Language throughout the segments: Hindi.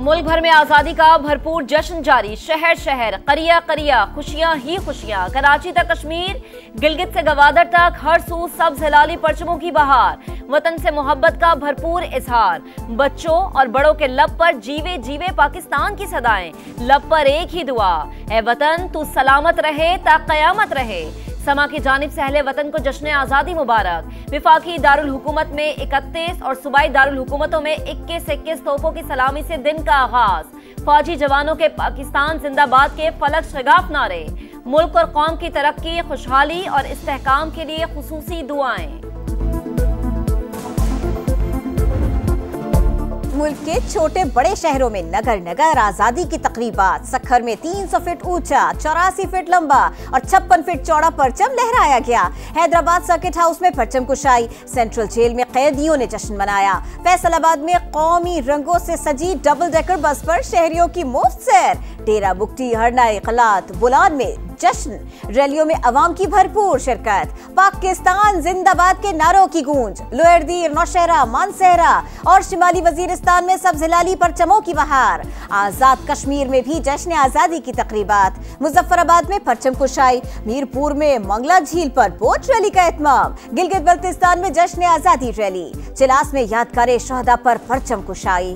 मुल्क भर में आजादी का भरपूर जश्न जारी। शहर शहर, करिया करिया, खुशियां ही खुशियां। कराची तक कश्मीर, गिलगित से गवादर तक हर सू सब्ज हिलाली परचमों की बहार। वतन से मोहब्बत का भरपूर इजहार। बच्चों और बड़ों के लब पर जीवे जीवे पाकिस्तान की सदाएं। लब पर एक ही दुआ, ए वतन तू सलामत रहे ता कयामत रहे। समा की जानिब से अहले वतन को जश्न आज़ादी मुबारक। विफाकी दारुल हुकूमत में 31 और सूबाई दारुल हुकूमतों में 21 तोपों की सलामी से दिन का आगाज। फौजी जवानों के पाकिस्तान जिंदाबाद के फलक शगाफ नारे। मुल्क और कौम की तरक्की, खुशहाली और इस्तेहकाम के लिए खुसूसी दुआएं। मुल्क के छोटे बड़े शहरों में नगर नगर आजादी की तकरीबात। सखर में 300 फीट ऊंचा, 84 फीट लंबा और 56 फीट चौड़ा परचम लहराया गया। हैदराबाद सर्किट हाउस में परचम कुशाई। सेंट्रल जेल में कैदियों ने जश्न मनाया। फैसलाबाद में कौमी रंगों से सजी डबल डेकर बस पर शहरियों की मुफ्त सैर। डेरा बुगटी, हरना, इकलात, बुलान में जश्न। रैलियों में अवाम की भरपूर शिरकत। पाकिस्तान जिंदाबाद के नारों की गूंज। लोअर दीर, नौशहरा, मानसहरा और शिमाली वजीरिस्तान में सब्ज हिलाली परचमों की बहार। आजाद कश्मीर में भी जश्न आजादी की तकरीबात। मुजफ्फराबाद में परचम कुशाई। मीरपुर में मंगला झील पर बोट रैली का एहतमाम। गिलगित बल्तिस्तान में जश्न आजादी रैली। चिलास में यादगार शहदा पर परचम कुशाई।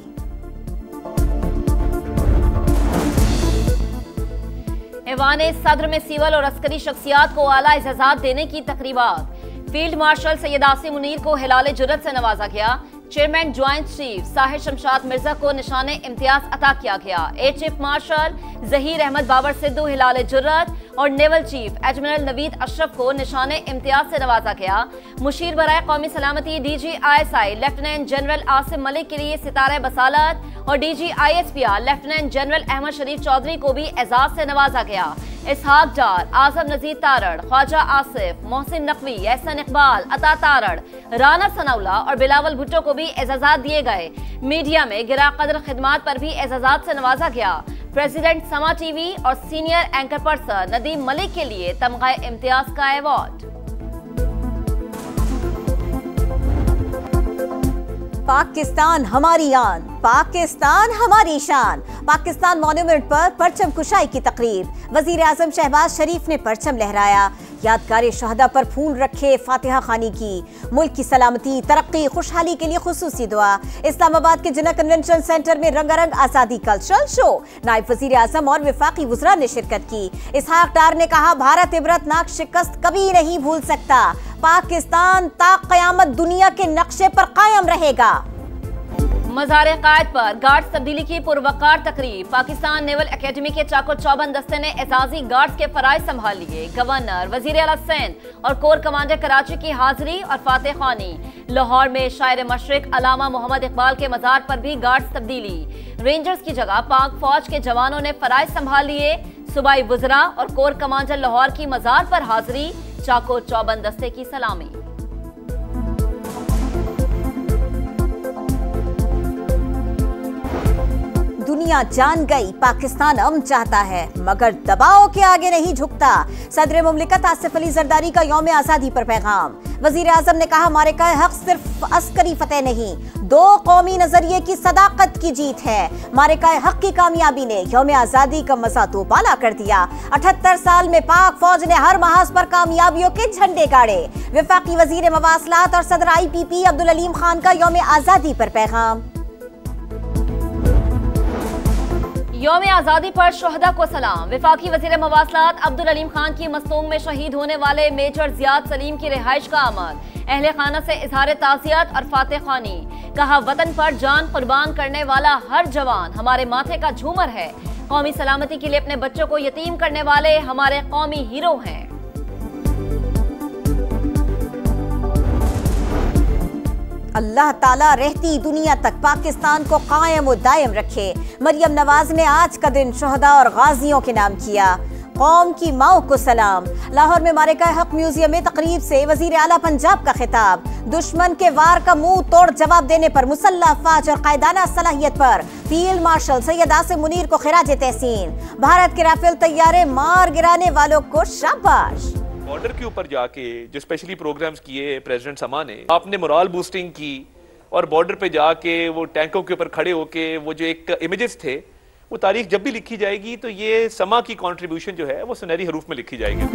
ऐवाने सदर में सिविल और अस्करी शख्सियात को आला इज़्ज़ात देने की तकरीबात। फील्ड मार्शल सैयद आसिम मुनीर को हिलाले जुर्रत से नवाजा गया। Chairman joint chief Sahir Shamshad Mirza को निशाने इम्तियाज अता किया गया। Air chief marshal Zaheer Ahmed Babar Sidhu हिलाले जुर्रत और naval chief admiral Naveed Ashraf को निशाने इम्तियाज से नवाजा गया। मुशीर बराए कौमी सलामती DGISI lieutenant general Asim Malik के लिए सितारे बसालत और DGISPR लेफ्टिनेंट जनरल अहमद शरीफ चौधरी को भी एजाज से नवाजा गया। इसहाक डार, आजम नजीर तारड़, ख्वाजा आसिफ, मोहसिन नकवी, एहसन इकबाल, अता तारड़, राना सनाउल्ला और बिलावल भुट्टो को भी एजाजात दिए गए। मीडिया में गिरा कदर खिदमात पर भी एजाजात से नवाजा गया। प्रेसिडेंट समा टीवी और senior anchor person Nadeem Malik के लिए तमगा इम्तियाज का अवार्ड। पाकिस्तान हमारी आन, पाकिस्तान हमारी शान। पाकिस्तान मॉन्यूमेंट पर परचम कुशाई की तकरीब। वजीर आजम शहबाज शरीफ ने परचम लहराया। यादगार शहदा पर फूल रखे, फातिहा खानी की। मुल्क की सलामती, तरक्की, खुशहाली के लिए खुसूसी दुआ। इस्लामाबाद के जिन्ना कन्वेंशन सेंटर में रंगारंग आजादी कल्चरल शो। नायब वजीर आजम और वफाकी वज़रा ने शिरकत की। इसहाक डार ने कहा, भारत इबरतनाक शिकस्त कभी नहीं भूल सकता। पाकिस्तान ता क़यामत दुनिया के नक्शे पर कायम रहेगा। मज़ार कायद पर गार्ड्स तब्दीली की पुरवकार तकरीब। पाकिस्तान नेवल एकेडमी के चाको चौबंद दस्ते ने एजाजी गार्ड्स के फराइज संभाल लिए। गवर्नर, वजीर आला सिंध और कोर कमांडर कराची की हाजिरी और फातेह खानी। लाहौर में शायर मशरिक अलामा मोहम्मद इकबाल के मज़ार पर भी गार्ड्स तब्दीली। रेंजर्स की जगह पाक फौज के जवानों ने फराइज संभाल लिए। सूबाई वज़रा और कोर कमांडर लाहौर की मज़ार पर हाजिरी। चाको चौबंद दस्ते की सलामी। दुनिया जान गई पाकिस्तान अमन चाहता है मगर दबाव के आगे नहीं झुकता। सदर मुमलिकत आसिफ अली जरदारी का यौम आज़ादी पर पैगाम। वजीर आजम ने कहा, मारिका हक सिर्फ अस्करी फतेह नहीं, दो कौमी नजरिए की सदाकत की जीत है। मारिका हक की कामयाबी ने यौम आज़ादी का मजा दोबाला कर दिया। 78 साल में पाक फौज ने हर महाज पर कामयाबियों के झंडे गाड़े। वफाकी वजीर मवासलात और सदर IPP अब्दुल अलीम खान का यौम आज़ादी पर पैगाम। यौम आज़ादी पर शोहदा को सलाम। वफाकी वज़ीर मवासलात अब्दुल अलीम खान की मस्तूंग में शहीद होने वाले मेजर ज़ियाद सलीम की रिहाइश का अमल। अहले खाना से इजहार ताज़ियत और फातेह खानी। कहा, वतन पर जान कुर्बान करने वाला हर जवान हमारे माथे का झूमर है। कौमी सलामती के लिए अपने बच्चों को यतीम करने वाले हमारे कौमी हीरो हैं। अल्लाह ताला रहती दुनिया तक पाकिस्तान को कायम और दायम रखे। मरियम नवाज ने आज का दिन शहदा और गाजियों के नाम किया। कौम की माओ को सलाम। लाहौर में मारिका हक म्यूजियम में तकरीब से वजीर आला पंजाब का खिताब। दुश्मन के वार का मुंह तोड़ जवाब देने पर मुसल्लह अफवाज और कायदाना सलाहियत पर फील्ड मार्शल सैयद आसिम मुनीर को खिराज तहसीन। भारत के राफेल तैयारे मार गिराने वालों को शाबाश। बॉर्डर के ऊपर जाके जो स्पेशली प्रोग्राम्स किए प्रेसिडेंट समा ने, आपने मोरल बूस्टिंग की, और बॉर्डर पे जाके वो टैंकों के ऊपर खड़े होके वो जो एक इमेजेस थे, वो तारीख जब भी लिखी जाएगी तो ये समा की कंट्रीब्यूशन जो है वो सुनहरी हरूफ में लिखी जाएगी।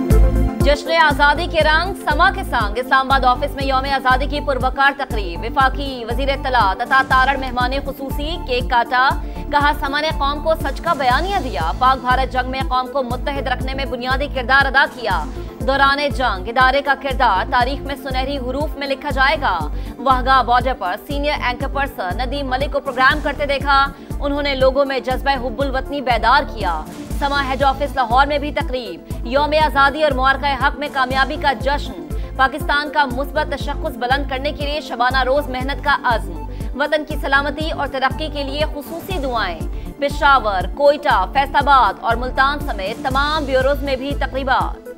जश्न आजादी के रंग समा के संग इस्लामाबाद ऑफिस में यौम आजादी की पुरवकार तकरीब, विफाकी वजीर इत्तलात तथा तारड़ मेहमान खुसूसी केक काटा, कहा समा ने कौम को सच का बयानिया दिया, पाक भारत जंग में कौम को मुत्तहिद रखने में बुनियादी किरदार अदा किया, दौरान जंग इदारे का किरदार तारीख में सुनहरी हरूफ में लिखा जाएगा। वहगा बॉर्डर पर senior anchor person Nadeem Malik को प्रोग्राम करते देखा, उन्होंने लोगों में जज्बा हुब्बुल वतनी बेदार किया। समा हेड ऑफिस लाहौर में भी तकरीब, यौम आजादी और मुबारका हक में कामयाबी का जश्न, पाकिस्तान का मुस्बत तशख्खुस बुलंद करने के लिए शबाना रोज मेहनत का अज़्म, वतन की सलामती और तरक्की के लिए खुसूसी दुआएं। पेशावर, कोयटा, फैसलाबाद और मुल्तान समेत तमाम ब्यूरोज में भी तकरीबात।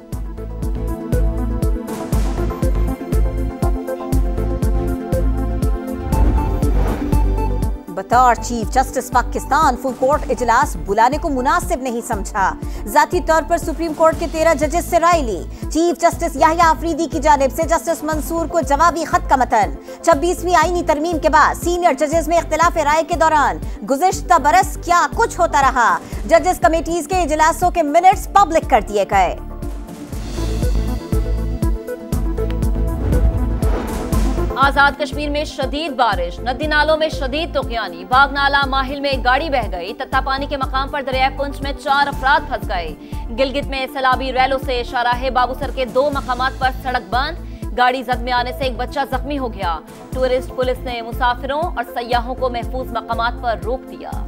बतौर chief justice Pakistan full court इजलास बुलाने को मुनासिब नहीं समझा, जाती तौर पर सुप्रीम कोर्ट के 13 जजेस से राय ली। चीफ जस्टिस याहिया अफरीदी की जानिब से जस्टिस मंसूर को जवाबी खत का मतन। 26वीं आईनी तरमीम के बाद सीनियर जजेस में इख्तिलाफ राय के दौरान गुज़िश्ता बरस क्या कुछ होता रहा, जजेस कमेटीज के इजलासों के मिनट्स पब्लिक कर दिए गए। आजाद कश्मीर में शदीद बारिश, नदी नालों में शदीद तुगयानी, बागनाला माहिल में एक गाड़ी बह गई, तत्तापानी के मकाम पर दरिया पुंछ में 4 अफराद फंस गए। गिलगित में सैलाबी रैलों से शाहराह बाबूसर के 2 मकामात पर सड़क बंद, गाड़ी जद में आने से एक बच्चा जख्मी हो गया। टूरिस्ट पुलिस ने मुसाफिरों और सयाहों को महफूज मकामात पर रोक दिया।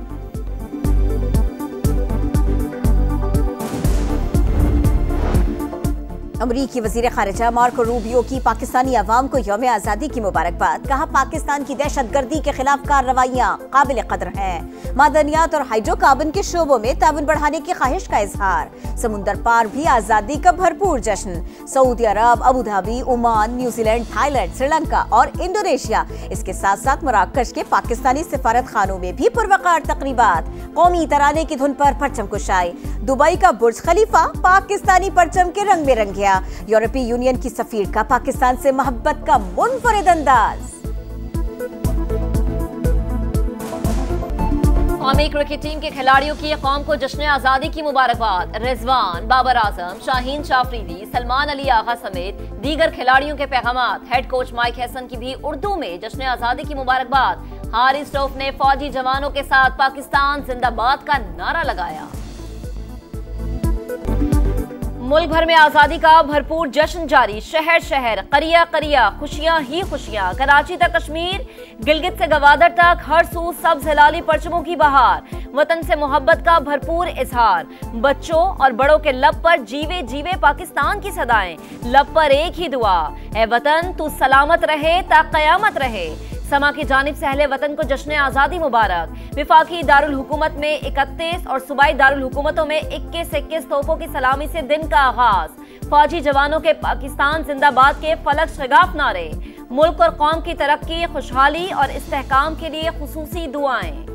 अमरीकी वजीर खारिजा मार्को रूबियो की पाकिस्तानी अवाम को यौम आज़ादी की मुबारकबाद, कहा पाकिस्तान की दहशतगर्दी के खिलाफ कार्रवाइयाँ काबिल कदर हैं। मादनियात और हाइड्रोकार्बन के शोबों में ताउन बढ़ाने की ख्वाहिश का इजहार, समुंदर पार भी आज़ादी का भरपूर जश्न। Saudi Arabia, Abu Dhabi, Oman, New Zealand, Thailand, Sri Lanka और इंडोनेशिया, इसके साथ साथ मराकश के पाकिस्तानी सिफारत खानों में भी पुरवकार तकरीबात, कौमी तराने की धुन पर परचम कुशाई। दुबई का बुर्ज खलीफा पाकिस्तानी परचम के रंग में रंग गया। यूरोपीय यूनियन की सफीर का पाकिस्तान से मोहब्बत का मुनफरिद अंदाज। कौमी क्रिकेट टीम के खिलाड़ियों की कौम को जश्न आजादी की मुबारकबाद। रिजवान, बाबर आजम, शाहीन शाफरीदी, सलमान अली आगा समेत दीगर खिलाड़ियों के पैगामात। हेड कोच माइक हैसन की भी उर्दू में जश्न आजादी की मुबारकबाद। हारिस रऊफ ने फौजी जवानों के साथ पाकिस्तान जिंदाबाद का नारा लगाया। मुल्क भर में आजादी का भरपूर जश्न जारी, शहर शहर, करिया करिया, खुशियां ही खुशियां। कराची तक कश्मीर, गिलगित से गवादर तक हर सू सब्ज हिलाली परचमों की बहार, वतन से मोहब्बत का भरपूर इजहार। बच्चों और बड़ों के लब पर जीवे जीवे पाकिस्तान की सदाएं, लब पर एक ही दुआ, ए वतन तू सलामत रहे ता कयामत रहे। समा की जानिब से अहले वतन को जश्न आज़ादी मुबारक। विफाकी दारुल हुकूमत में 31 और सूबाई दारुल हुकूमतों में 21 तोपों की सलामी से दिन का आगाज। फौजी जवानों के पाकिस्तान जिंदाबाद के फलक शगाफ नारे। मुल्क और कौम की तरक्की, खुशहाली और इस्तेहकाम के लिए खुसूसी दुआएं।